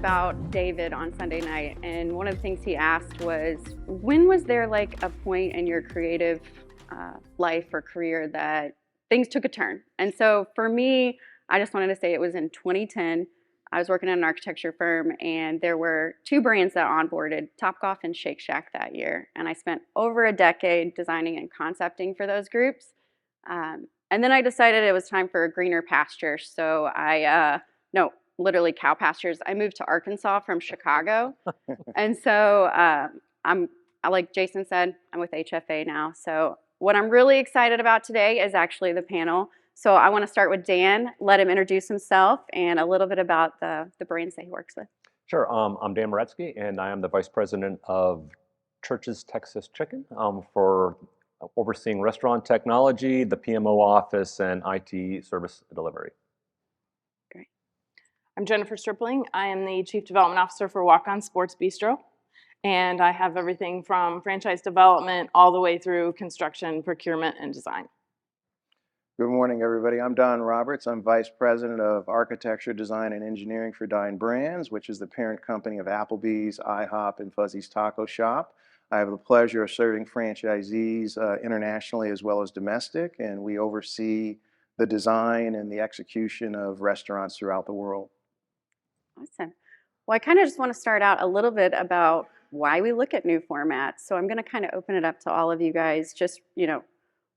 about David on Sunday night, and one of the things he asked was, when was there like a point in your creative life or career that things took a turn? And so for me, I just wanted to say it was in 2010. I was working at an architecture firm, and there were two brands that onboarded, Topgolf and Shake Shack, that year. And I spent over a decade designing and concepting for those groups. And then I decided it was time for a greener pasture. So no, literally cow pastures. I moved to Arkansas from Chicago. And so like Jason said, I'm with HFA now. So what I'm really excited about today is actually the panel. So I want to start with Dan, let him introduce himself and a little bit about the brands that he works with. Sure. I'm Dan Moretsky, and I am the Vice President of Church's Texas Chicken for overseeing restaurant technology, the PMO office, and IT service delivery. Great. I'm Jennifer Stripling. I am the Chief Development Officer for Walk On Sports Bistreaux, and I have everything from franchise development all the way through construction, procurement, and design. Good morning, everybody. I'm Don Roberts. I'm Vice President of Architecture, Design, and Engineering for Dine Brands, which is the parent company of Applebee's, IHOP, and Fuzzy's Taco Shop. I have the pleasure of serving franchisees internationally as well as domestic, and we oversee the design and the execution of restaurants throughout the world. Awesome. Well, I kind of just want to start out a little bit about why we look at new formats. So I'm going to kind of open it up to all of you guys. Just,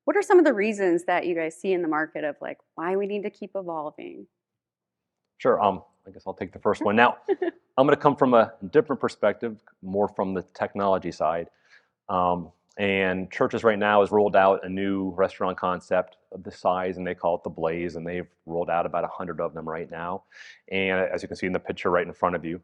what are some of the reasons that you guys see in the market of like why we need to keep evolving? Sure. I guess I'll take the first one. Now, I'm going to come from a different perspective, more from the technology side. And Church's right now has rolled out a new restaurant concept of the size, and they call it the Blaze, and they've rolled out about 100 of them right now. And as you can see in the picture right in front of you.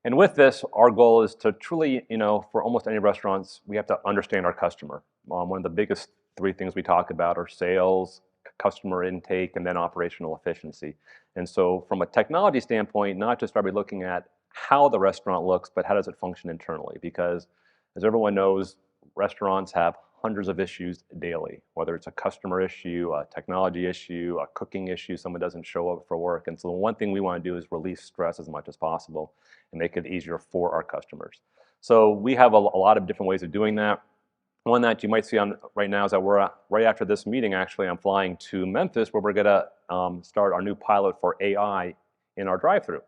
And with this, our goal is to truly, for almost any restaurants, we have to understand our customer. One of the biggest three things we talk about are sales, customer intake, and then operational efficiency. And so from a technology standpoint, not just are we looking at how the restaurant looks, but how does it function internally? Because as everyone knows, restaurants have hundreds of issues daily, whether it's a customer issue, a technology issue, a cooking issue, someone doesn't show up for work. And so the one thing we want to do is release stress as much as possible and make it easier for our customers. So we have a lot of different ways of doing that. One that you might see on right now is that we're right after this meeting, actually, I'm flying to Memphis where we're going to start our new pilot for AI in our drive-thru.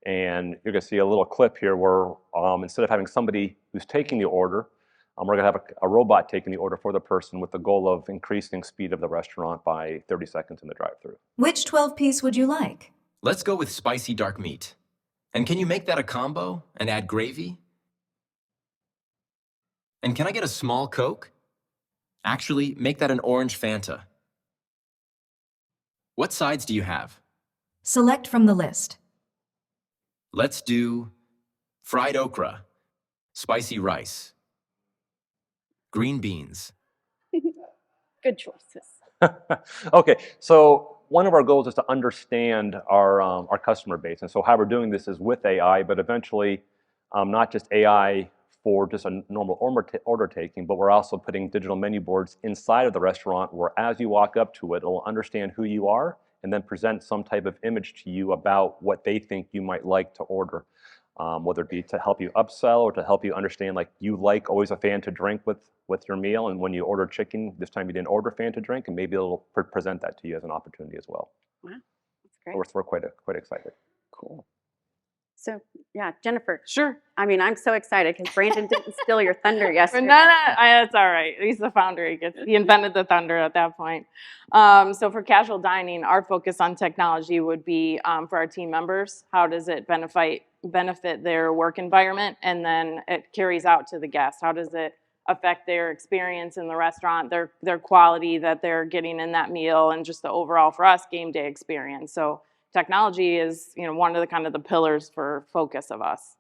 And you're going to see a little clip here where instead of having somebody who's taking the order, we're going to have a robot taking the order for the person with the goal of increasing speed of the restaurant by 30 seconds in the drive-thru. Which 12-piece would you like? Let's go with spicy dark meat. And can you make that a combo and add gravy? And can I get a small Coke? Actually, make that an orange Fanta. What sides do you have? Select from the list. Let's do fried okra, spicy rice, green beans. Good choices. Okay, so one of our goals is to understand our customer base. And so how we're doing this is with AI, but eventually not just AI for just a normal order taking, but we're also putting digital menu boards inside of the restaurant where as you walk up to it, it'll understand who you are and then present some type of image to you about what they think you might like to order, whether it be to help you upsell or to help you understand like you like always a Fanta drink with your meal, and when you order chicken, this time you didn't order Fanta drink, and maybe it'll present that to you as an opportunity as well. Wow, that's great. We're quite excited. Cool. So yeah, Jennifer. Sure. I mean, I'm so excited because Brandon didn't steal your thunder yesterday. No, that's all right. He's the founder. He invented the thunder at that point. So for casual dining, our focus on technology would be for our team members. How does it benefit their work environment? And then it carries out to the guests. How does it affect their experience in the restaurant, their quality that they're getting in that meal, and just the overall, for us, game day experience. So technology is, one of the pillars for focus of us.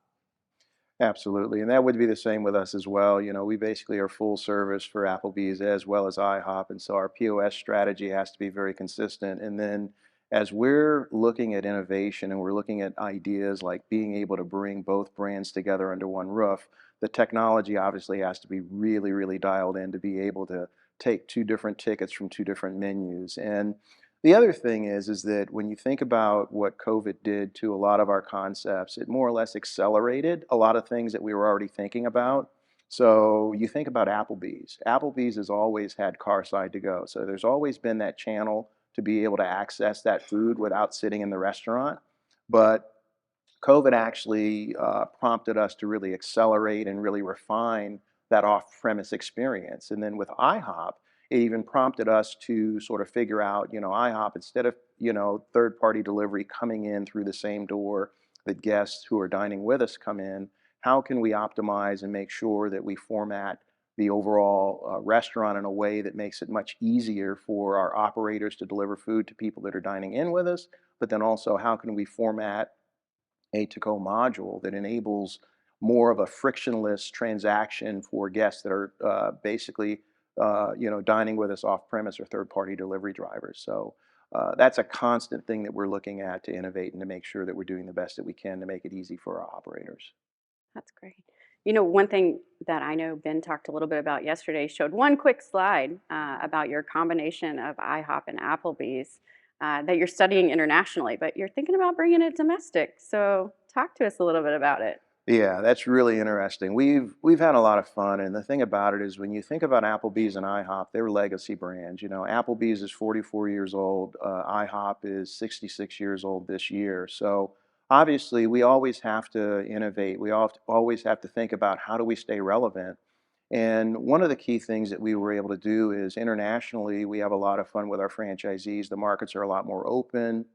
Absolutely, and that would be the same with us as well. We basically are full service for Applebee's as well as IHOP, and so our POS strategy has to be very consistent. And then as we're looking at innovation and we're looking at ideas like being able to bring both brands together under one roof, the technology obviously has to be really, really dialed in to be able to take two different tickets from two different menus. And The other thing is that when you think about what COVID did to a lot of our concepts, it more or less accelerated a lot of things that we were already thinking about. So you think about Applebee's. Applebee's has always had car side to go. So there's always been that channel to be able to access that food without sitting in the restaurant. But COVID actually prompted us to really accelerate and really refine that off-premise experience. And then with IHOP, it even prompted us to sort of figure out, IHOP, instead of, third-party delivery coming in through the same door that guests who are dining with us come in, how can we optimize and make sure that we format the overall restaurant in a way that makes it much easier for our operators to deliver food to people that are dining in with us, but then also how can we format a to-go module that enables more of a frictionless transaction for guests that are basically, dining with us off-premise or third-party delivery drivers. So that's a constant thing that we're looking at to innovate and to make sure that we're doing the best that we can to make it easy for our operators. That's great. One thing that I know Ben talked a little bit about yesterday, showed one quick slide about your combination of IHOP and Applebee's that you're studying internationally, but you're thinking about bringing it domestic. So talk to us a little bit about it. Yeah, that's really interesting. We've had a lot of fun, and the thing about it is when you think about Applebee's and IHOP, they're legacy brands. Applebee's is 44 years old, IHOP is 66 years old this year. So obviously, we always have to innovate. We always have to think about how do we stay relevant. And one of the key things that we were able to do is internationally, we have a lot of fun with our franchisees. The markets are a lot more open.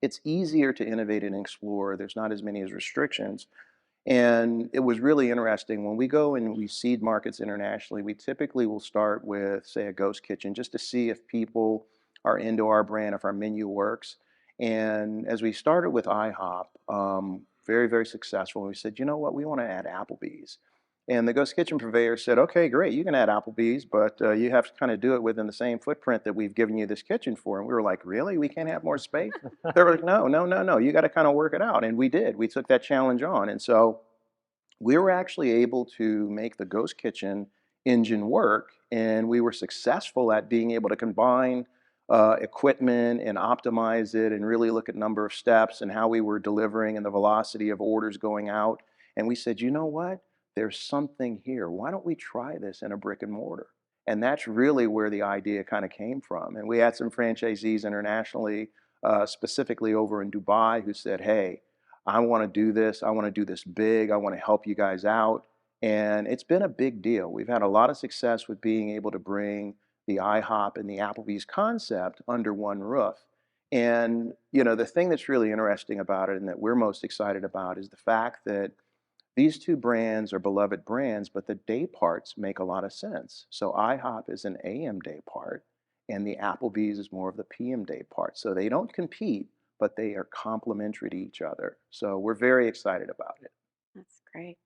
It's easier to innovate and explore. There's not as many as restrictions. And it was really interesting. When we go and we seed markets internationally, we typically will start with, say, a ghost kitchen just to see if people are into our brand, if our menu works. And as we started with IHOP, very, very successful, we said, you know what, we want to add Applebee's. And the ghost kitchen purveyor said, okay, great, you can add Applebee's, but you have to kind of do it within the same footprint that we've given you this kitchen for. And we were like, really? We can't have more space? They were like, no, no, no, no, you got to kind of work it out. And we did. We took that challenge on. And so we were actually able to make the ghost kitchen engine work. And we were successful at being able to combine equipment and optimize it and really look at number of steps and how we were delivering and the velocity of orders going out. And we said, you know what? There's something here. Why don't we try this in a brick and mortar? And that's really where the idea kind of came from. And we had some franchisees internationally, specifically over in Dubai, who said, hey, I want to do this. I want to do this big. I want to help you guys out. And it's been a big deal. We've had a lot of success with being able to bring the IHOP and the Applebee's concept under one roof. And, the thing that's really interesting about it and that we're most excited about is the fact that these two brands are beloved brands, but the day parts make a lot of sense. So IHOP is an AM day part, and the Applebee's is more of the PM day part. So they don't compete, but they are complementary to each other. So we're very excited about it. That's great.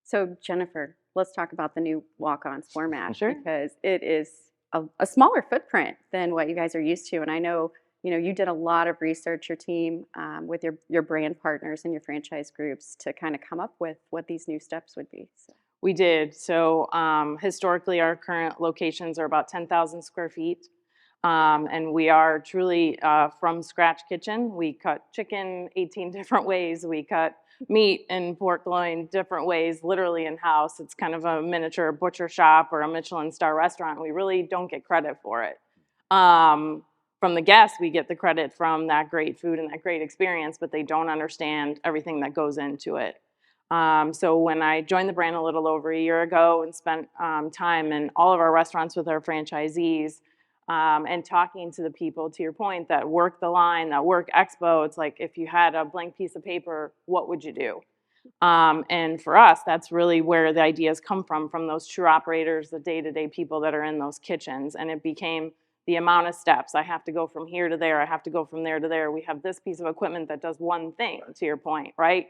So Jennifer, let's talk about the new walk-ons format. Sure. Because it is a smaller footprint than what you guys are used to. And I know, you did a lot of research, your team, with your brand partners and your franchise groups to kind of come up with what these new steps would be. So. We did. So historically, our current locations are about 10,000 square feet. And we are truly from scratch kitchen. We cut chicken 18 different ways. We cut meat and pork loin different ways, literally in-house. It's kind of a miniature butcher shop or a Michelin star restaurant. We really don't get credit for it. From the guests, we get the credit from that great food and that great experience, but they don't understand everything that goes into it. So when I joined the brand a little over a year ago and spent time in all of our restaurants with our franchisees and talking to the people, to your point, that work the line, that work expo, it's like if you had a blank piece of paper, what would you do? And for us, that's really where the ideas come from those true operators, the day-to-day people that are in those kitchens. And it became the amount of steps. I have to go from here to there. I have to go from there to there. We have this piece of equipment that does one thing, to your point, right?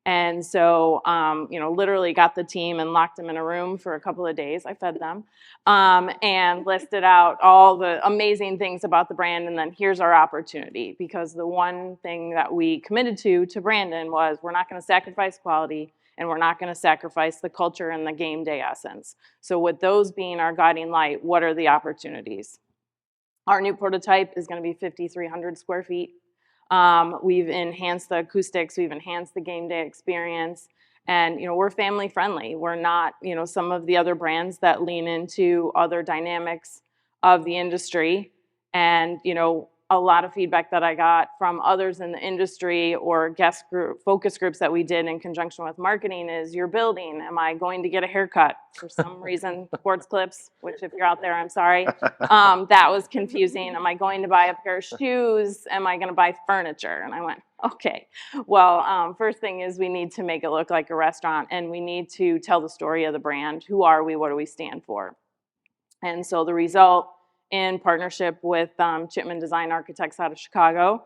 And so, literally got the team and locked them in a room for a couple of days. I fed them and listed out all the amazing things about the brand. And then here's our opportunity, because the one thing that we committed to Brandon was we're not going to sacrifice quality and we're not going to sacrifice the culture and the game day essence. So with those being our guiding light, what are the opportunities? Our new prototype is going to be 5,300 square feet. We've enhanced the acoustics, we've enhanced the game day experience, and we're family friendly. We're not some of the other brands that lean into other dynamics of the industry. And a lot of feedback that I got from others in the industry or focus groups that we did in conjunction with marketing is, your building, am I going to get a haircut? For some reason, sports clips, which if you're out there, I'm sorry. That was confusing. Am I going to buy a pair of shoes? Am I going to buy furniture? And I went, okay. Well, first thing is we need to make it look like a restaurant, and we need to tell the story of the brand. Who are we? What do we stand for? And so the result, in partnership with Chipman Design Architects out of Chicago,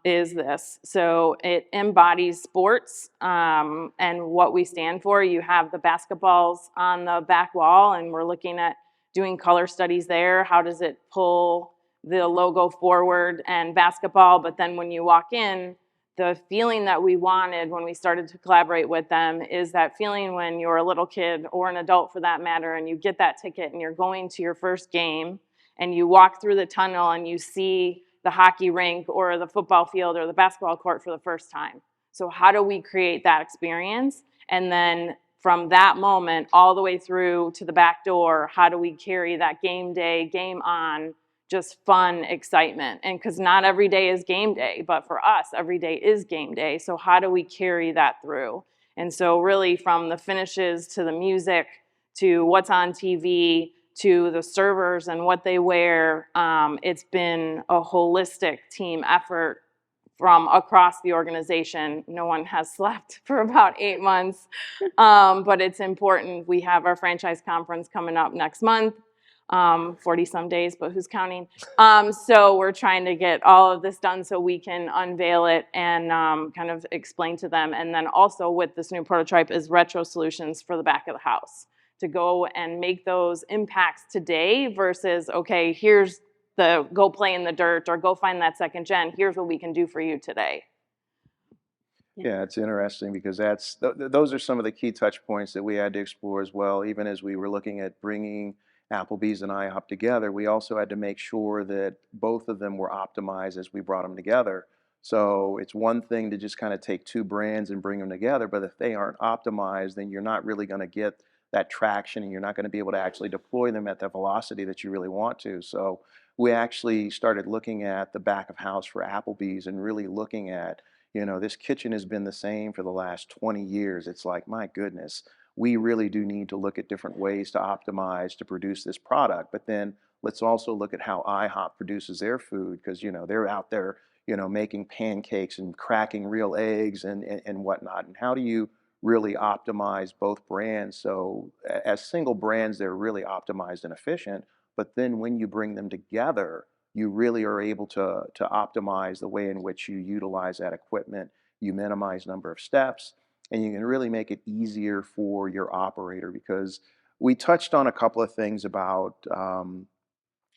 is this. So it embodies sports and what we stand for. You have the basketballs on the back wall, and we're looking at doing color studies there. How does it pull the logo forward and basketball? But then when you walk in, the feeling that we wanted when we started to collaborate with them is that feeling when you're a little kid, or an adult for that matter, and you get that ticket and you're going to your first game, and you walk through the tunnel and you see the hockey rink or the football field or the basketball court for the first time. So how do we create that experience? And then from that moment all the way through to the back door, how do we carry that game day, game on, just fun excitement? And because not every day is game day, but for us, every day is game day. So how do we carry that through? And so really from the finishes to the music to what's on TV to the servers and what they wear, it's been a holistic team effort from across the organization. No one has slept for about 8 months, but it's important. We have our franchise conference coming up next month. 40 some days, but who's counting? So we're trying to get all of this done so we can unveil it and kind of explain to them. And then also with this new prototype is retro solutions for the back of the house to go and make those impacts today versus, okay, here's the go play in the dirt or go find that second gen. Here's what we can do for you today. Yeah, it's interesting because those are some of the key touch points that we had to explore as well. Even as we were looking at bringing Applebee's and IHOP together, we also had to make sure that both of them were optimized as we brought them together. So it's one thing to just kind of take two brands and bring them together, but if they aren't optimized, then you're not really going to get that traction, and you're not going to be able to actually deploy them at the velocity that you really want to. So we actually started looking at the back of house for Applebee's and really looking at, this kitchen has been the same for the last 20 years. It's like, my goodness, we really do need to look at different ways to optimize to produce this product. But then let's also look at how IHOP produces their food, because they're out there making pancakes and cracking real eggs and whatnot. And how do you really optimize both brands? So as single brands, they're really optimized and efficient, but then when you bring them together, you really are able to optimize the way in which you utilize that equipment. You minimize number of steps, and you can really make it easier for your operator, because we touched on a couple of things about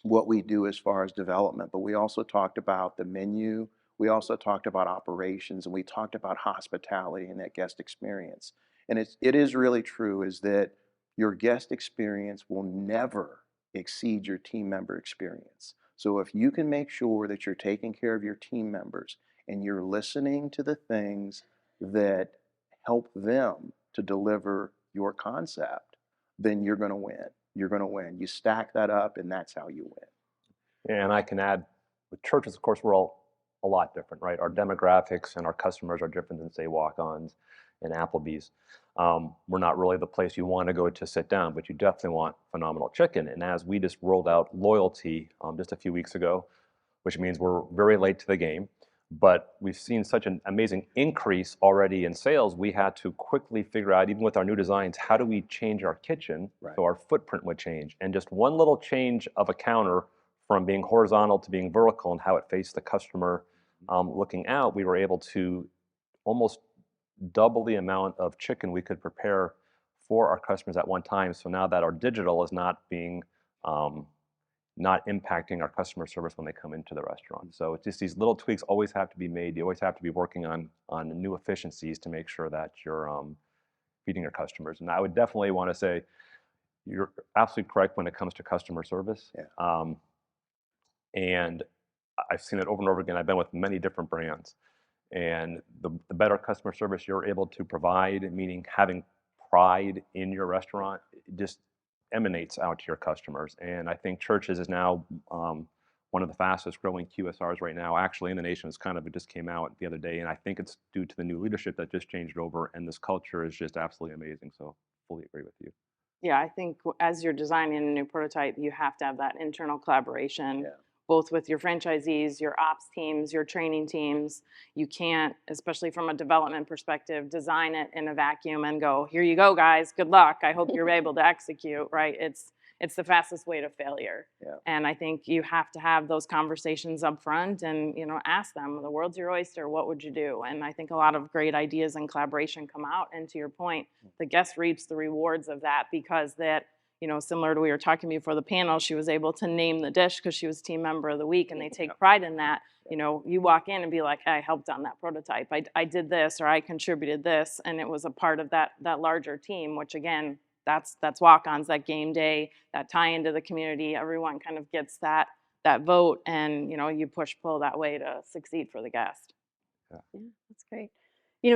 what we do as far as development, but we also talked about the menu. We also talked about operations, and we talked about hospitality and that guest experience. And it is really true is that your guest experience will never exceed your team member experience. So if you can make sure that you're taking care of your team members and you're listening to the things that help them to deliver your concept, then you're going to win. You're going to win. You stack that up, and that's how you win. And I can add, with churches, of course, we're all a lot different, right? Our demographics and our customers are different than, say, walk-ons and Applebee's. We're not really the place you want to go to sit down, but you definitely want phenomenal chicken. And as we just rolled out loyalty just a few weeks ago, which means we're very late to the game, but we've seen such an amazing increase already in sales, we had to quickly figure out, even with our new designs, how do we change our kitchen so our footprint would change? And just one little change of a counter from being horizontal to being vertical and how it faced the customer looking out, we were able to almost double the amount of chicken we could prepare for our customers at one time. So now that our digital is not being not impacting our customer service when they come into the restaurant. So it's just these little tweaks always have to be made. You always have to be working on new efficiencies to make sure that you're feeding your customers. And I would definitely want to say you're absolutely correct when it comes to customer service. Yeah. And I've seen it over and over again. I've been with many different brands. And the better customer service you're able to provide, meaning having pride in your restaurant, it just emanates out to your customers. And I think Church's is now one of the fastest growing QSRs right now, actually in the nation. It just came out the other day, and I think it's due to the new leadership that just changed over, and this culture is just absolutely amazing. So fully agree with you. Yeah, I think as you're designing a new prototype, you have to have that internal collaboration, Yeah. both with your franchisees, your ops teams, your training teams. You can't, especially from a development perspective, design it in a vacuum and go, here you go, guys, good luck. I hope you're able to execute, right? It's the fastest way to failure. Yeah. And I think you have to have those conversations up front and, ask them, the world's your oyster, what would you do? And I think a lot of great ideas and collaboration come out. And to your point, the guest reaps the rewards of that, because that, similar to we were talking before the panel, she was able to name the dish because she was team member of the week, and they take pride in that. You walk in and be like, hey, I helped on that prototype. I did this, or I contributed this, and it was a part of that larger team, which again, that's walk-ons, that game day, that tie into the community. Everyone kind of gets that vote, and you push-pull that way to succeed for the guest. Yeah, that's great.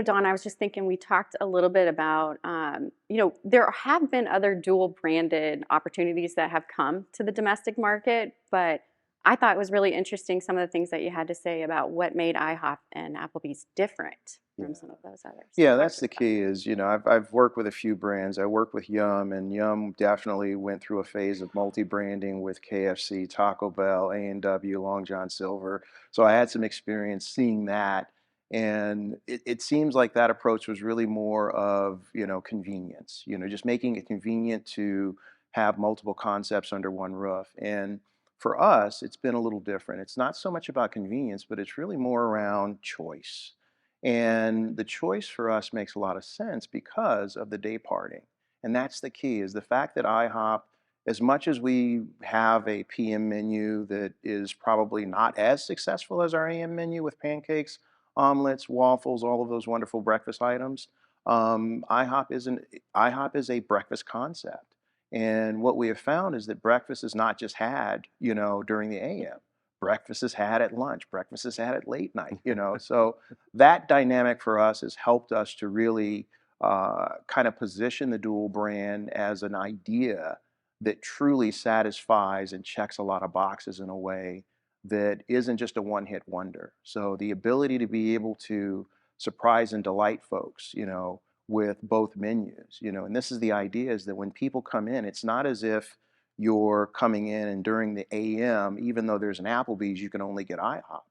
Dawn, I was just thinking, we talked a little bit about, there have been other dual branded opportunities that have come to the domestic market, but I thought it was really interesting some of the things that you had to say about what made IHOP and Applebee's different from some of those others. Yeah, that's the key is, I've worked with a few brands. I worked with Yum, and Yum definitely went through a phase of multi-branding with KFC, Taco Bell, A&W, Long John Silver. So I had some experience seeing that. And it seems like that approach was really more of, convenience, just making it convenient to have multiple concepts under one roof. And for us, it's been a little different. It's not so much about convenience, but it's really more around choice. And the choice for us makes a lot of sense because of the day parting. And that's the key, is the fact that IHOP, as much as we have a PM menu that is probably not as successful as our AM menu with pancakes, omelets, waffles, all of those wonderful breakfast items, IHOP is a breakfast concept. And what we have found is that breakfast is not just had, during the AM. Breakfast is had at lunch. Breakfast is had at late night. So that dynamic for us has helped us to really kind of position the dual brand as an idea that truly satisfies and checks a lot of boxes in a way that isn't just a one-hit wonder. So the ability to be able to surprise and delight folks, with both menus, and this is the idea, is that when people come in, it's not as if you're coming in and during the AM, even though there's an Applebee's, you can only get IHOP.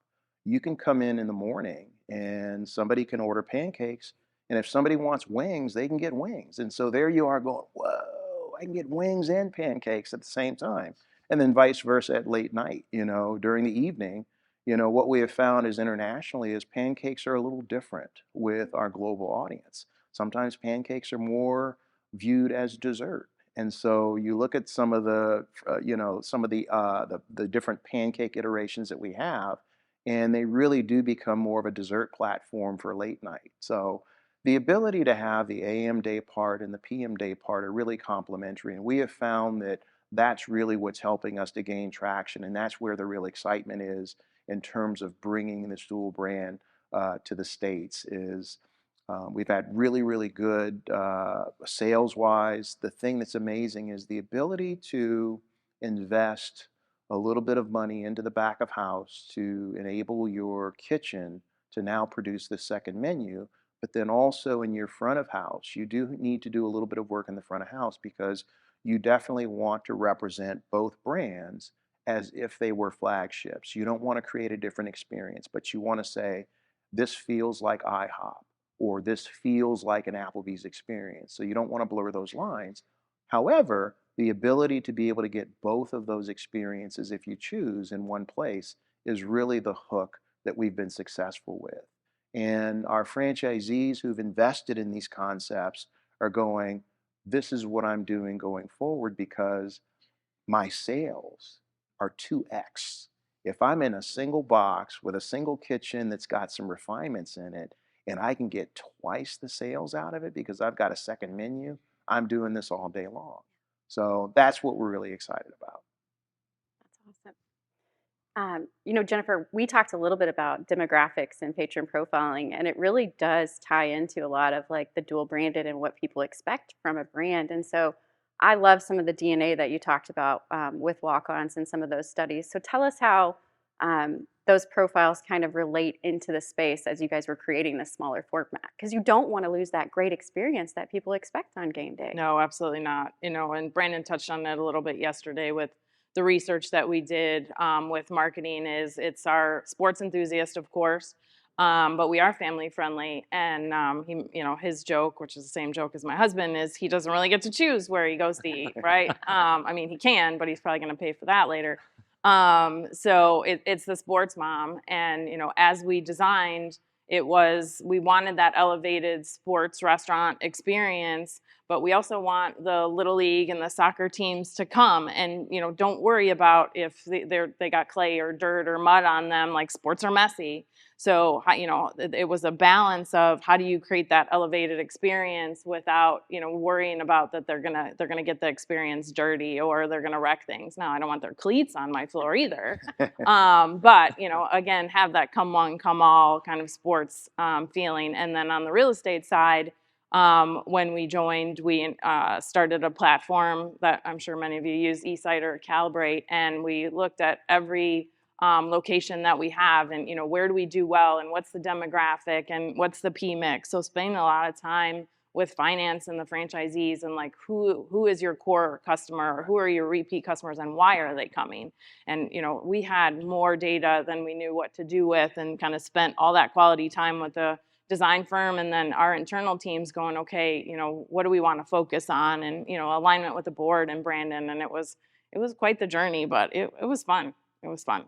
You can come in the morning and somebody can order pancakes, and if somebody wants wings, they can get wings. And so there you are going, whoa, I can get wings and pancakes at the same time. And then vice versa at late night, during the evening. What we have found is internationally is pancakes are a little different with our global audience. Sometimes pancakes are more viewed as dessert. And so you look at some of the, the different pancake iterations that we have, and they really do become more of a dessert platform for late night. So the ability to have the AM day part and the PM day part are really complementary. And we have found that that's really what's helping us to gain traction. And that's where the real excitement is in terms of bringing this dual brand to the States is we've had really, really good sales-wise. The thing that's amazing is the ability to invest a little bit of money into the back of house to enable your kitchen to now produce the second menu. But then also in your front of house, you do need to do a little bit of work in the front of house because you definitely want to represent both brands as if they were flagships. You don't want to create a different experience, but you want to say, this feels like IHOP, or this feels like an Applebee's experience. So you don't want to blur those lines. However, the ability to be able to get both of those experiences, if you choose, in one place is really the hook that we've been successful with. And our franchisees who've invested in these concepts are going, this is what I'm doing going forward because my sales are 2x. If I'm in a single box with a single kitchen that's got some refinements in it, and I can get twice the sales out of it because I've got a second menu, I'm doing this all day long. So that's what we're really excited about. That's awesome. Jennifer, we talked a little bit about demographics and patron profiling, and it really does tie into a lot of like the dual branded and what people expect from a brand. And so I love some of the DNA that you talked about with walk-ons and some of those studies. So tell us how those profiles kind of relate into the space as you guys were creating this smaller format, because you don't want to lose that great experience that people expect on game day. No, absolutely not. And Brandon touched on it a little bit yesterday with the research that we did with marketing. It's our sports enthusiast, of course, but we are family friendly. And his joke, which is the same joke as my husband, is he doesn't really get to choose where he goes to eat, right? I mean, he can, but he's probably going to pay for that later. So it's the sports mom, and as we designed, we wanted that elevated sports restaurant experience, but we also want the little league and the soccer teams to come and don't worry about if they got clay or dirt or mud on them. Like, sports are messy. So it was a balance of how do you create that elevated experience without worrying about that they're gonna get the experience dirty or they're gonna wreck things. Now, I don't want their cleats on my floor either, but again, have that come one come all kind of sports feeling. And then on the real estate side, when we joined, we started a platform that I'm sure many of you use, eSite or Calibrate, and we looked at every location that we have, and where do we do well, and what's the demographic, and what's the P mix. So spending a lot of time with finance and the franchisees, and like who is your core customer, or who are your repeat customers, and why are they coming. And we had more data than we knew what to do with, and kind of spent all that quality time with the design firm and then our internal teams going, okay, what do we want to focus on, and alignment with the board and Brandon. And it was quite the journey, but it was fun. It was fun.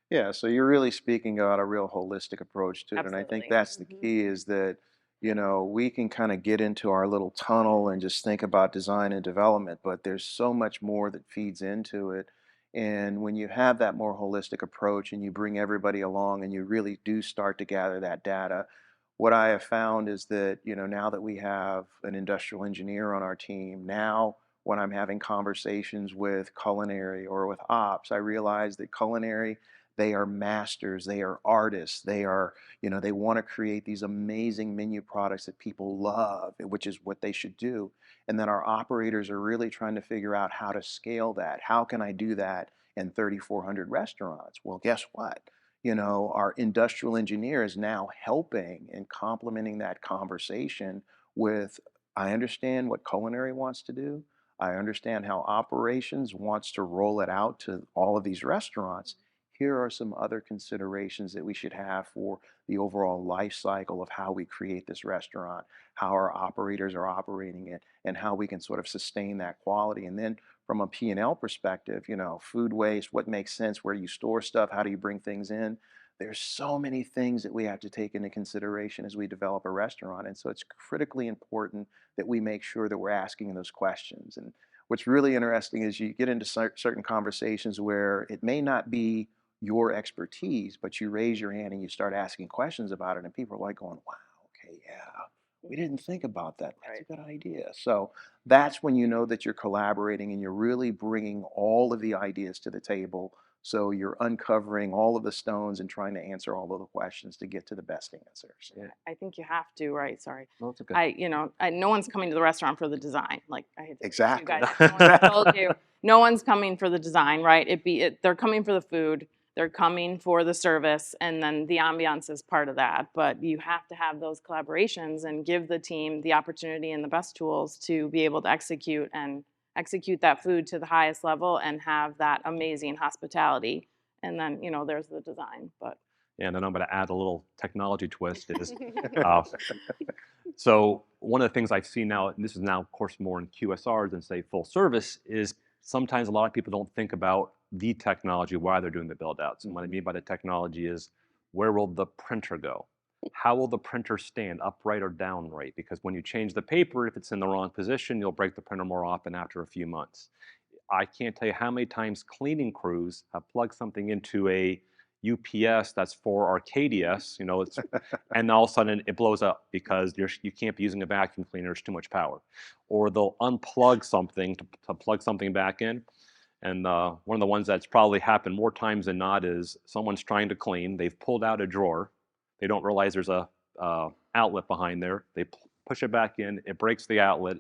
Yeah, so you're really speaking about a real holistic approach to it. And I think Absolutely. that's the key, is that, we can kind of get into our little tunnel and just think about design and development, but there's so much more that feeds into it. And when you have that more holistic approach and you bring everybody along and you really do start to gather that data, what I have found is that, now that we have an industrial engineer on our team, now when I'm having conversations with culinary or with ops, I realize that culinary, they are masters, they are artists, they are, they want to create these amazing menu products that people love, which is what they should do. And then our operators are really trying to figure out how to scale that. How can I do that in 3,400 restaurants? Well, guess what? Our industrial engineer is now helping and complementing that conversation with, I understand what culinary wants to do. I understand how operations wants to roll it out to all of these restaurants. Here are some other considerations that we should have for the overall life cycle of how we create this restaurant, how our operators are operating it, and how we can sort of sustain that quality. And then from a P&L perspective, food waste, what makes sense, where do you store stuff, how do you bring things in? There's so many things that we have to take into consideration as we develop a restaurant. And so it's critically important that we make sure that we're asking those questions. And what's really interesting is you get into certain conversations where it may not be your expertise, but you raise your hand and you start asking questions about it, and people are like going, wow, okay, yeah, we didn't think about that. That's a good idea. So that's when you know that you're collaborating and you're really bringing all of the ideas to the table. So you're uncovering all of the stones and trying to answer all of the questions to get to the best answers. Yeah. I think you have to, right? Sorry. No, it's okay. No one's coming to the restaurant for the design. Like, I hate to Exactly. you guys, no one told you. No one's coming for the design, right? They're coming for the food. They're coming for the service, and then the ambiance is part of that. But you have to have those collaborations and give the team the opportunity and the best tools to be able to execute that food to the highest level and have that amazing hospitality. And then, there's the design. But Yeah, and then I'm going to add a little technology twist. So one of the things I've seen now, and this is now, of course, more in QSR than, say, full service, is sometimes a lot of people don't think about the technology while they're doing the build outs. And what I mean by the technology is, where will the printer go? How will the printer stand, upright or downright? Because when you change the paper, if it's in the wrong position, you'll break the printer more often after a few months. I can't tell you how many times cleaning crews have plugged something into a UPS that's for Arcadius, and all of a sudden it blows up because you can't be using a vacuum cleaner, it's too much power. Or they'll unplug something to plug something back in. And one of the ones that's probably happened more times than not is someone's trying to clean. They've pulled out a drawer. They don't realize there's a outlet behind there. They push it back in. It breaks the outlet.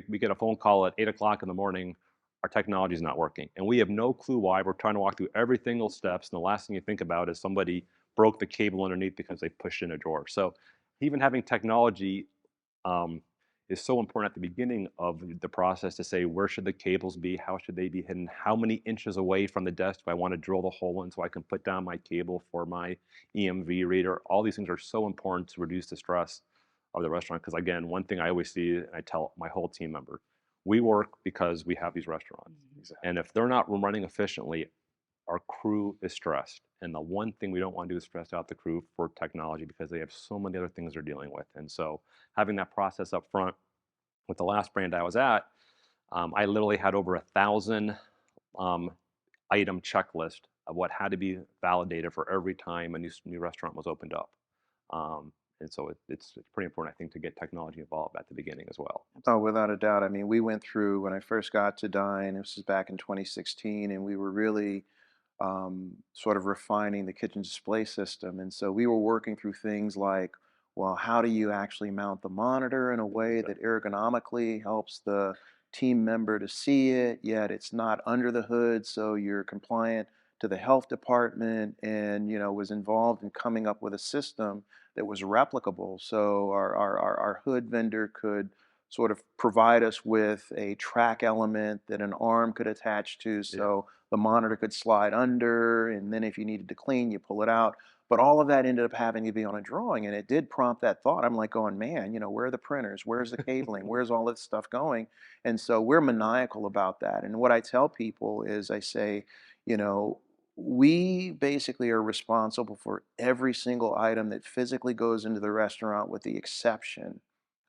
We get a phone call at 8 o'clock in the morning. Our technology is not working. And we have no clue why. We're trying to walk through every single steps. And the last thing you think about is somebody broke the cable underneath because they pushed in a drawer. So even having technology is so important at the beginning of the process to say, where should the cables be? How should they be hidden? How many inches away from the desk do I want to drill the hole in so I can put down my cable for my EMV reader? All these things are so important to reduce the stress of the restaurant. Because again, one thing I always see, and I tell my whole team member, we work because we have these restaurants. And if they're not running efficiently, our crew is stressed. And the one thing we don't want to do is stress out the crew for technology because they have so many other things they're dealing with. And so having that process up front with the last brand I was at, I literally had over 1,000 item checklist of what had to be validated for every time a new restaurant was opened up. And so it's pretty important, I think, to get technology involved at the beginning as well. Oh, without a doubt. I mean, we went through, when I first got to Dine, this was back in 2016, and we were really sort of refining the kitchen display system. And so we were working through things like, well, how do you actually mount the monitor in a way that ergonomically helps the team member to see it, yet it's not under the hood, so you're compliant to the health department, and was involved in coming up with a system that was replicable. So our hood vendor could sort of provide us with a track element that an arm could attach to, so the monitor could slide under, and then if you needed to clean, you pull it out. But all of that ended up having to be on a drawing, and it did prompt that thought. I'm like going, man, where are the printers? Where's the cabling? Where's all this stuff going? And so we're maniacal about that. And what I tell people is I say, we basically are responsible for every single item that physically goes into the restaurant with the exception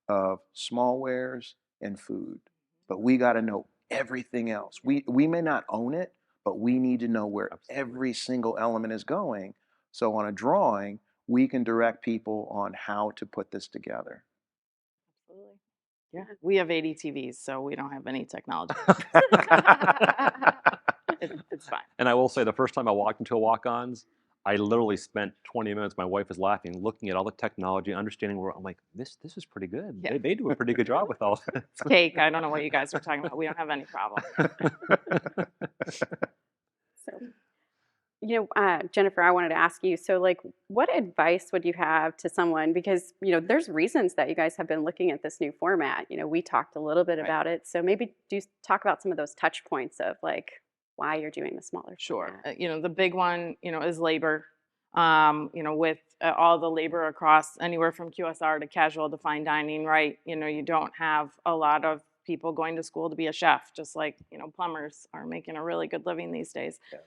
of smallwares and food. But we got to know everything else. We may not own it, but we need to know where every single element is going. So on a drawing, we can direct people on how to put this together. Absolutely. Yeah. We have 80 TVs, so we don't have any technology. It's fine. And I will say, the first time I walked into a walk-ons, I literally spent 20 minutes, my wife was laughing, looking at all the technology, understanding where I'm like, this is pretty good. Yeah. They do a pretty good job with all of it. It's cake. I don't know what you guys are talking about. We don't have any problem. So, Jennifer, I wanted to ask you, so what advice would you have to someone, because, there's reasons that you guys have been looking at this new format. We talked a little bit about it. So maybe do talk about some of those touch points of why you're doing the smaller Sure. format. The big one, is labor. With all the labor across anywhere from QSR to casual to fine dining, right? You don't have a lot of people going to school to be a chef, just like, plumbers are making a really good living these days. Yeah.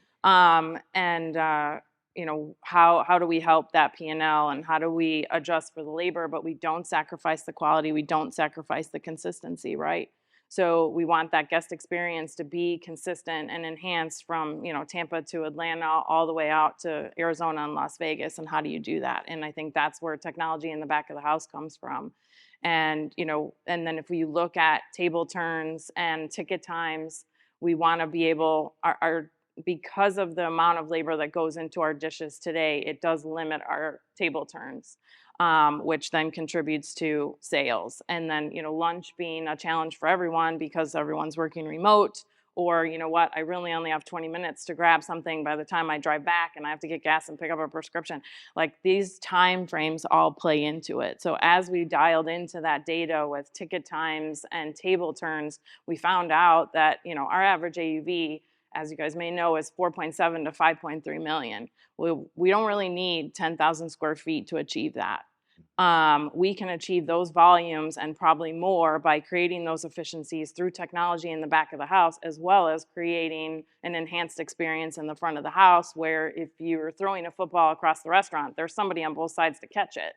How do we help that P&L, and how do we adjust for the labor, but we don't sacrifice the quality, we don't sacrifice the consistency, right? So we want that guest experience to be consistent and enhanced from, Tampa to Atlanta, all the way out to Arizona and Las Vegas. And how do you do that? And I think that's where technology in the back of the house comes from. And, and then if we look at table turns and ticket times, we want to be able, because of the amount of labor that goes into our dishes today, it does limit our table turns, which then contributes to sales. And then, lunch being a challenge for everyone because everyone's working remote, or I really only have 20 minutes to grab something by the time I drive back and I have to get gas and pick up a prescription. These time frames all play into it. So as we dialed into that data with ticket times and table turns, we found out that, our average AUV, as you guys may know, is 4.7 to 5.3 million. We don't really need 10,000 square feet to achieve that. We can achieve those volumes and probably more by creating those efficiencies through technology in the back of the house, as well as creating an enhanced experience in the front of the house, where if you're throwing a football across the restaurant, there's somebody on both sides to catch it.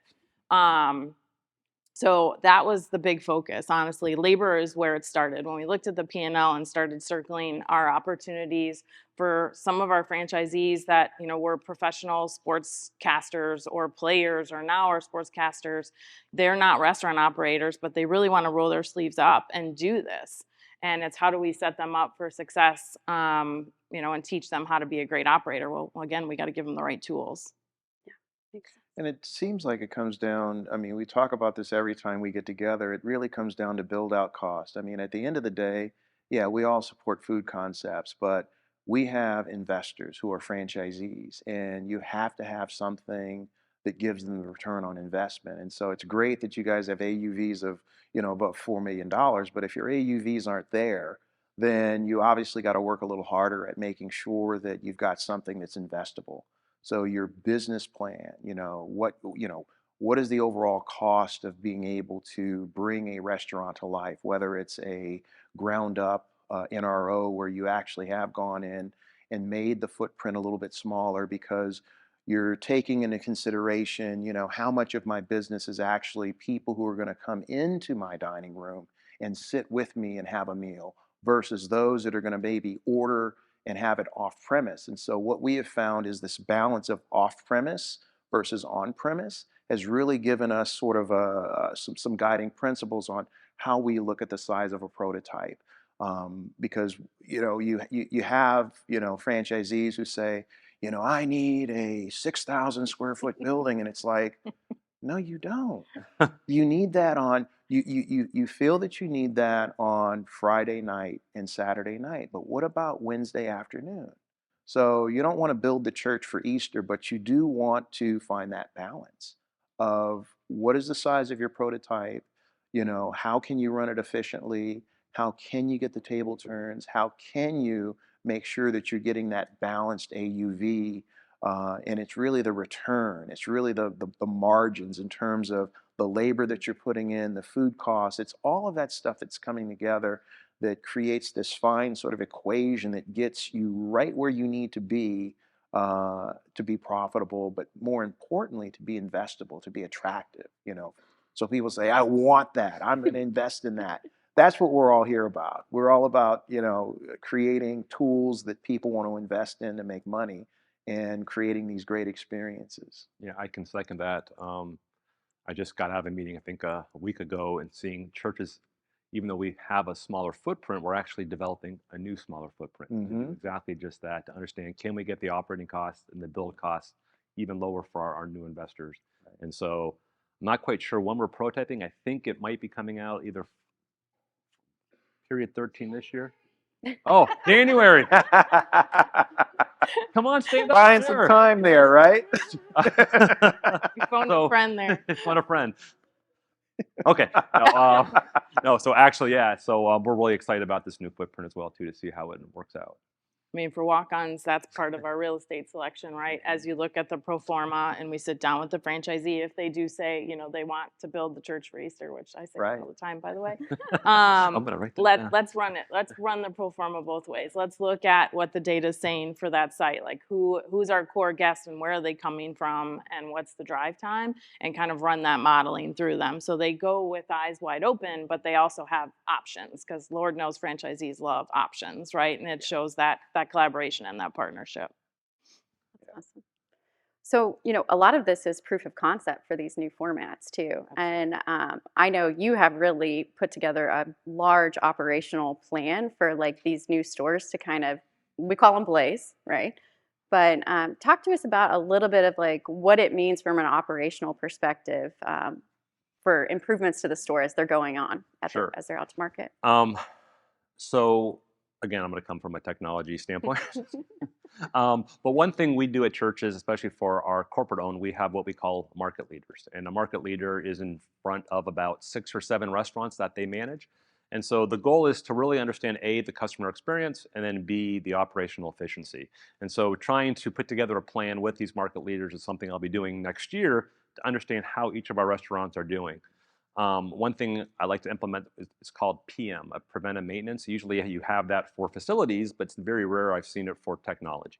So that was the big focus, honestly. Labor is where it started. When we looked at the P&L and started circling our opportunities for some of our franchisees that, were professional sportscasters or players, or now are sportscasters, they're not restaurant operators, but they really want to roll their sleeves up and do this. And it's how do we set them up for success, you know, and teach them how to be a great operator. Well, again, we got to give them the right tools. Makes sense. And it seems like it comes down, I mean, we talk about this every time we get together. It really comes down to build out cost. I mean, at the end of the day, yeah, we all support food concepts, but we have investors who are franchisees, and you have to have something that gives them the return on investment. And so it's great that you guys have AUVs of, you know, about $4 million, but if your AUVs aren't there, then you obviously got to work a little harder at making sure that you've got something that's investable. So your business plan, what is the overall cost of being able to bring a restaurant to life, whether it's a ground up NRO where you actually have gone in and made the footprint a little bit smaller because you're taking into consideration, how much of my business is actually people who are going to come into my dining room and sit with me and have a meal versus those that are going to maybe order and have it off premise. And so what we have found is this balance of off premise versus on premise has really given us sort of some guiding principles on how we look at the size of a prototype. Because you have franchisees who say, I need a 6,000 square foot building, and it's like, no, you don't. You need that on you feel that you need that on Friday night and Saturday night, but what about Wednesday afternoon? So you don't want to build the church for Easter, but you do want to find that balance of what is the size of your prototype, how can you run it efficiently, how can you get the table turns, how can you make sure that you're getting that balanced AUV, and it's really the return, it's really the margins in terms of the labor that you're putting in, the food costs, it's all of that stuff that's coming together that creates this fine sort of equation that gets you right where you need to be profitable, but more importantly, to be investable, to be attractive, So people say, I want that, I'm going to invest in that. That's what we're all here about. We're all about, creating tools that people want to invest in to make money and creating these great experiences. Yeah, I can second that. I just got out of a meeting, I think a week ago, and seeing churches, even though we have a smaller footprint, we're actually developing a new smaller footprint to do exactly just that, to understand, can we get the operating costs and the build costs even lower for our new investors? Right. And so I'm not quite sure when we're prototyping. I think it might be coming out either period 13 this year. Oh, January. Come on, stand up. Buying some time there, right? You phoned a friend there. Phone a friend. Okay. No, so actually, yeah. So we're really excited about this new footprint as well, too, to see how it works out. I mean, for walk-ons, that's part of our real estate selection, right? As you look at the pro forma and we sit down with the franchisee, if they do say, they want to build the church for Easter, which I say all the time, by the way. I'm gonna write that down. Let's run it. Let's run the pro forma both ways. Let's look at what the data is saying for that site, like who's our core guest and where are they coming from and what's the drive time, and kind of run that modeling through them. So they go with eyes wide open, but they also have options, because Lord knows franchisees love options, right? And it shows that collaboration and that partnership. That's awesome. So, a lot of this is proof of concept for these new formats too. And I know you have really put together a large operational plan for like these new stores to kind of, we call them blaze, right? But talk to us about a little bit of like what it means from an operational perspective for improvements to the store as they're going on, as they're out to market. So again, I'm going to come from a technology standpoint. But one thing we do at churches, especially for our corporate owned, we have what we call market leaders. And a market leader is in front of about 6 or 7 restaurants that they manage. And so the goal is to really understand A, the customer experience, and then B, the operational efficiency. And so trying to put together a plan with these market leaders is something I'll be doing next year to understand how each of our restaurants are doing. One thing I like to implement is called PM, a preventive maintenance. Usually you have that for facilities, but it's very rare I've seen it for technology.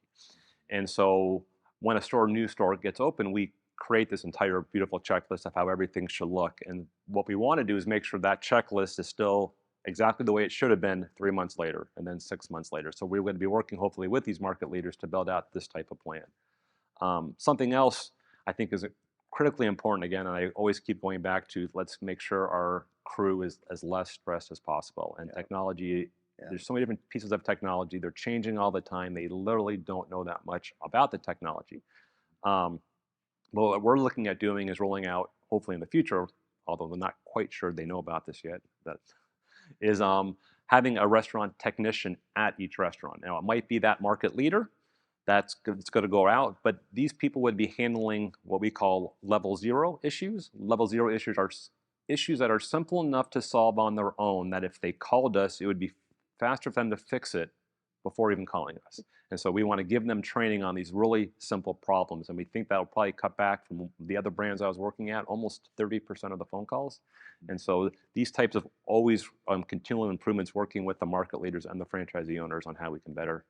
And so when a new store gets open, we create this entire beautiful checklist of how everything should look. And what we want to do is make sure that checklist is still exactly the way it should have been 3 months later and then 6 months later. So we're going to be working hopefully with these market leaders to build out this type of plan. Something else I think is critically important, again, and I always keep going back to, let's make sure our crew is as less stressed as possible. And technology, Yeah. there's so many different pieces of technology. They're changing all the time. They literally don't know that much about the technology. But what we're looking at doing is rolling out, hopefully in the future, although we're not quite sure they know about this yet, that is having a restaurant technician at each restaurant. Now, it might be that market leader it's going to go out, but these people would be handling what we call level zero issues. Level zero issues are issues that are simple enough to solve on their own, that if they called us, it would be faster for them to fix it before even calling us. And so we want to give them training on these really simple problems. And we think that'll probably cut back from the other brands I was working at, almost 30% of the phone calls. And so these types of always continual improvements, working with the market leaders and the franchisee owners on how we can better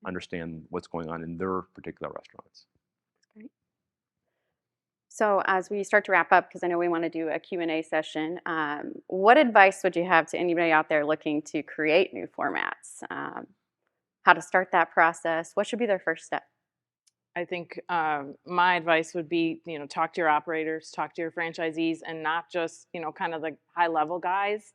understand what's going on in their particular restaurants. Great. So as we start to wrap up, because I know we want to do a Q&A session, what advice would you have to anybody out there looking to create new formats? How to start that process? What should be their first step? I think my advice would be, talk to your operators, talk to your franchisees, and not just, kind of the high level guys.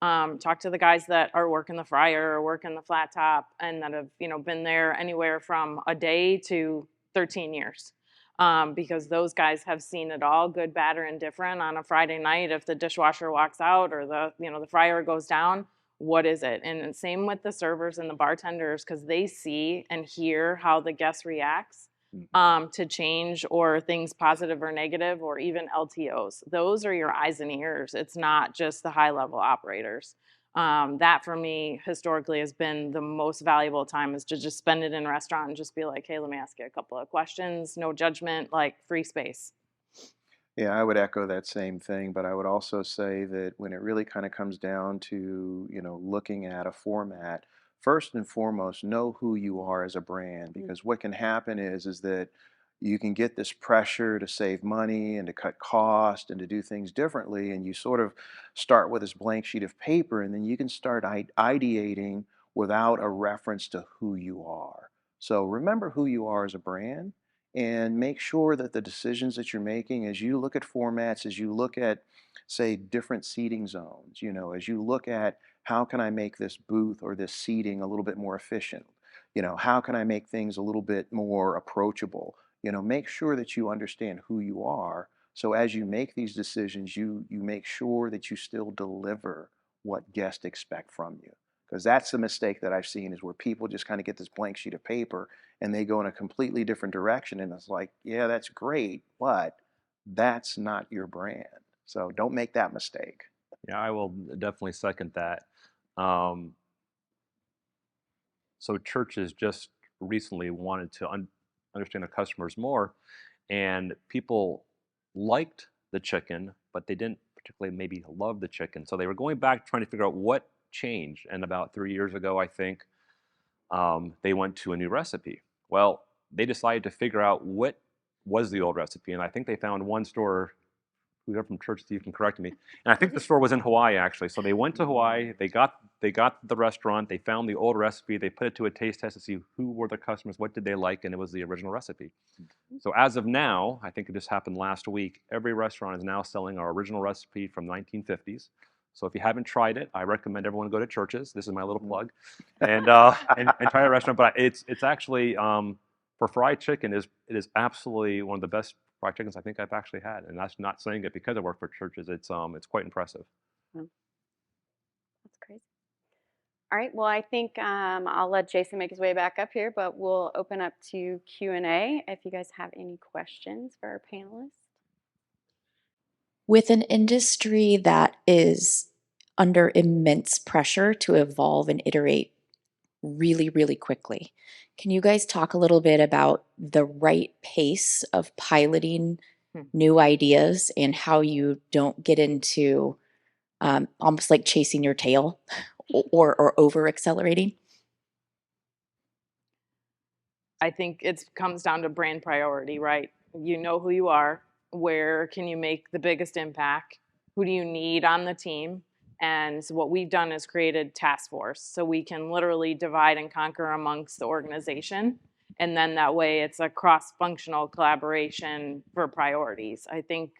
Talk to the guys that are working the fryer or working the flat top and that have, been there anywhere from a day to 13 years. Because those guys have seen it all, good, bad, or indifferent. On a Friday night, if the dishwasher walks out or the fryer goes down, what is it? And same with the servers and the bartenders, because they see and hear how the guest reacts to change or things positive or negative, or even LTOs. Those are your eyes and ears. It's not just the high level operators. That for me historically has been the most valuable time, is to just spend it in a restaurant and just be like, hey, let me ask you a couple of questions, no judgment, like free space. Yeah, I would echo that same thing, but I would also say that when it really kind of comes down to, looking at a format, first and foremost, know who you are as a brand, because what can happen is that you can get this pressure to save money and to cut cost and to do things differently, and you sort of start with this blank sheet of paper, and then you can start ideating without a reference to who you are. So remember who you are as a brand, and make sure that the decisions that you're making, as you look at formats, as you look at, say, different seating zones, as you look at how can I make this booth or this seating a little bit more efficient, how can I make things a little bit more approachable, make sure that you understand who you are. So as you make these decisions, you make sure that you still deliver what guests expect from you. Because that's the mistake that I've seen, is where people just kind of get this blank sheet of paper and they go in a completely different direction. And it's like, yeah, that's great, but that's not your brand. So don't make that mistake. Yeah, I will definitely second that. So churches just recently wanted to understand their customers more, and people liked the chicken, but they didn't particularly maybe love the chicken. So they were going back trying to figure out what changed. And about 3 years ago, I think, they went to a new recipe. Well, they decided to figure out what was the old recipe, and I think they found one store. Whoever from church, you can correct me. And I think the store was in Hawaii, actually. So they went to Hawaii. They got the restaurant. They found the old recipe. They put it to a taste test to see who were the customers, what did they like, and it was the original recipe. So as of now, I think it just happened last week, every restaurant is now selling our original recipe from 1950s. So if you haven't tried it, I recommend everyone go to Church's. This is my little plug, and try a restaurant. But it's actually for fried chicken, it is absolutely one of the best fried chickens I think I've actually had, and that's not saying it because I work for Church's. It's quite impressive. That's crazy. All right, well, I think I'll let Jason make his way back up here, but we'll open up to Q&A if you guys have any questions for our panelists. With an industry that is under immense pressure to evolve and iterate really, really quickly, can you guys talk a little bit about the right pace of piloting new ideas and how you don't get into almost like chasing your tail or over accelerating? I think it comes down to brand priority, right? You know who you are. Where can you make the biggest impact? Who do you need on the team? And so what we've done is created task force, so we can literally divide and conquer amongst the organization. And then that way it's a cross-functional collaboration for priorities. I think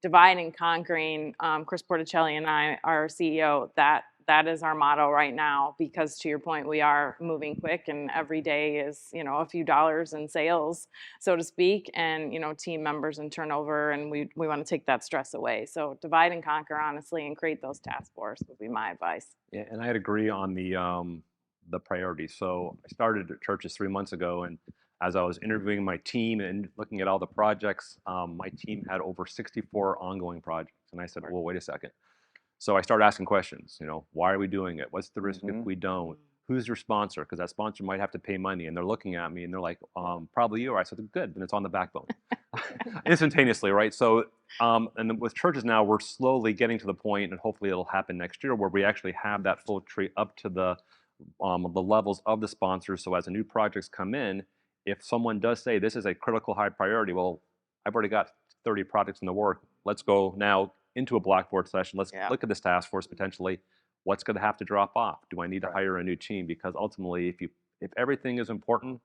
divide and conquering, Chris Porticelli and I, our CEO, that is our motto right now, because to your point, we are moving quick, and every day is, you know, a few dollars in sales, so to speak, and, you know, team members and turnover, and we want to take that stress away. So divide and conquer, honestly, and create those task force would be my advice. Yeah, and I'd agree on the priorities. So I started at Churches 3 months ago, and as I was interviewing my team and looking at all the projects, my team had over 64 ongoing projects, and I said, well, wait a second. So I started asking questions, you know, why are we doing it? What's the risk if we don't? Who's your sponsor? Because that sponsor might have to pay money, and they're looking at me and they're like, probably you. I said, good, then it's on the backbone. Instantaneously, right? So, and then with Churches now, we're slowly getting to the point, and hopefully it'll happen next year, where we actually have that full tree up to the levels of the sponsors. So as the new projects come in, if someone does say this is a critical high priority, well, I've already got 30 projects in the work. Let's go now into a Blackboard session. Let's look at this task force potentially. What's going to have to drop off? Do I need to hire a new team? Because ultimately, if everything is important,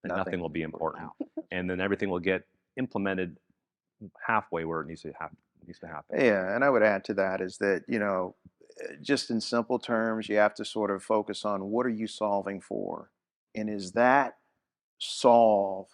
then nothing will be important, and then everything will get implemented halfway where it needs to happen. Yeah, and I would add to that is that, you know, just in simple terms, you have to sort of focus on what are you solving for, and is that solve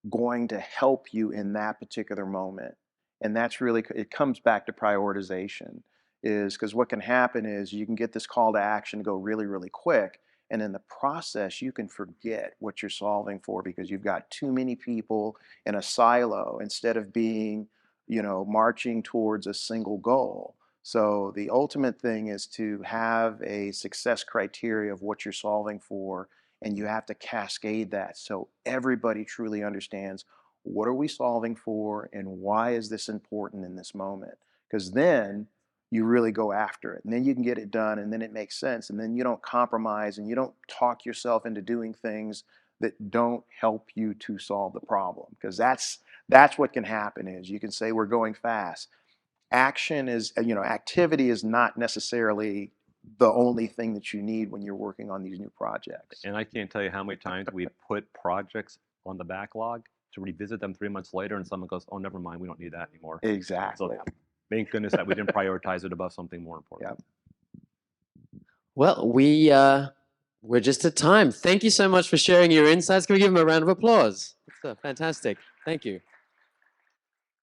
going to help you in that particular moment? And that's really, it comes back to prioritization, is because what can happen is you can get this call to action to go really, really quick. And in the process, you can forget what you're solving for because you've got too many people in a silo instead of being, you know, marching towards a single goal. So the ultimate thing is to have a success criteria of what you're solving for, and you have to cascade that so everybody truly understands what are we solving for and why is this important in this moment? Because then you really go after it, and then you can get it done, and then it makes sense, and then you don't compromise and you don't talk yourself into doing things that don't help you to solve the problem. Because that's what can happen is you can say we're going fast. Action is, you know, activity is not necessarily the only thing that you need when you're working on these new projects. And I can't tell you how many times we put projects on the backlog to revisit them 3 months later, and someone goes, oh, never mind, we don't need that anymore. Exactly. So thank goodness that we didn't prioritize it above something more important. Yep. Well, we're just at time. Thank you so much for sharing your insights. Can we give them a round of applause? That's fantastic. Thank you.